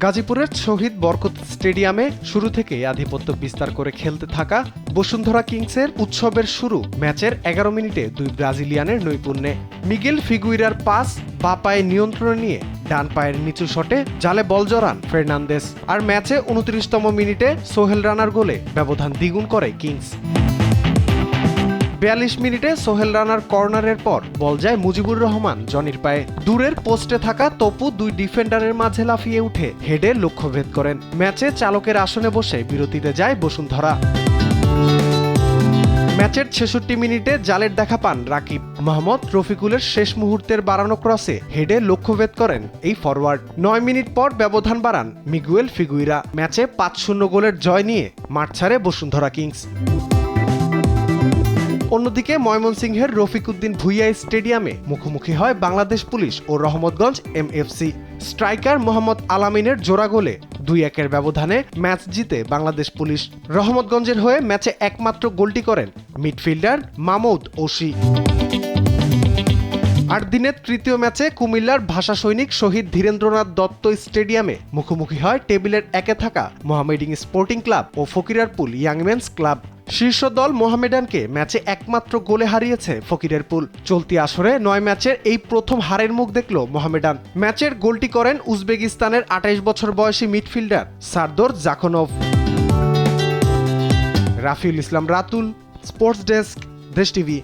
গাজীপুরের শহীদ বরকত স্টেডিয়ামে শুরু থেকে আধিপত্য বিস্তার করে খেলতে থাকা বসুন্ধরা কিংসের উৎসবের শুরু ম্যাচের ১১ মিনিটে দুই ব্রাজিলিয়ানের নৈপুণ্যে। মিগেল ফিগুইরার পাস বা পায়ে নিয়ন্ত্রণ নিয়ে ডান পায়ের নিচু শটে জালে বল জড়ান ফার্নান্দেস। আর ম্যাচে ২৯তম মিনিটে সোহেল রানার গোলে ব্যবধান দ্বিগুণ করে কিংস। ৪২ মিনিটে সোহেল রানার কর্নারের পর বল যায় মুজিবুর রহমান জনির পায়ে। দূরের পোস্টে থাকা তপু দুই ডিফেন্ডারের মাঝে লাফিয়ে উঠে হেডে লক্ষ্যভেদ করেন। ম্যাচে চালকের আসনে বসে বিরতিতে যায় বসুন্ধরা। ম্যাচের ৬৬ মিনিটে জালের দেখা পান রাকিব। মোহাম্মদ রফিকুলের শেষ মুহূর্তের বাড়ানো ক্রসে হেডে লক্ষ্যভেদ করেন এই ফরওয়ার্ড। ৯ মিনিট পর ব্যবধান বাড়ান মিগুয়েল ফিগুইরা। ম্যাচে ৫-০ গোলের জয় নিয়ে মাঠ ছাড়ে বসুন্ধরা কিংস। অন্যদিকে ময়মনসিংহের রফিক উদ্দিন ভুঁইয়া স্টেডিয়ামে মুখোমুখি হয় বাংলাদেশ পুলিশ ও রহমতগঞ্জ এমএফসি। স্ট্রাইকার মোহাম্মদ আলামিনের জোড়া গোলে ২-১ ব্যবধানে ম্যাচ জিতে বাংলাদেশ পুলিশ। রহমতগঞ্জের হয়ে ম্যাচে একমাত্র গোলটি করেন মিডফিল্ডার মামুদ ওসি। ৮ দিনের তৃতীয় ম্যাচে কুমিল্লার ভাষা সৈনিক শহীদ ধীরেন্দ্রনাথ দত্ত স্টেডিয়ামে মুখোমুখি হয় টেবিলের একে থাকা মোহামেডান স্পোর্টিং ক্লাব ও ফকিরারপুল ইয়াংমেন্স ক্লাব। শীর্ষ দল মোহামেডানকে ম্যাচে একমাত্র গোলে হারিয়েছে ফকিরেরপুল। চলতি আসরে ৯ ম্যাচের এই প্রথম হারের মুখ দেখল মোহামেডান। ম্যাচের গোলটি করেন উজবেকিস্তানের ২৮ বছর বয়সী মিডফিল্ডার সারদর জাখনভ। রাফিউল ইসলাম রাতুল, স্পোর্টস ডেস্ক, দেশ টিভি।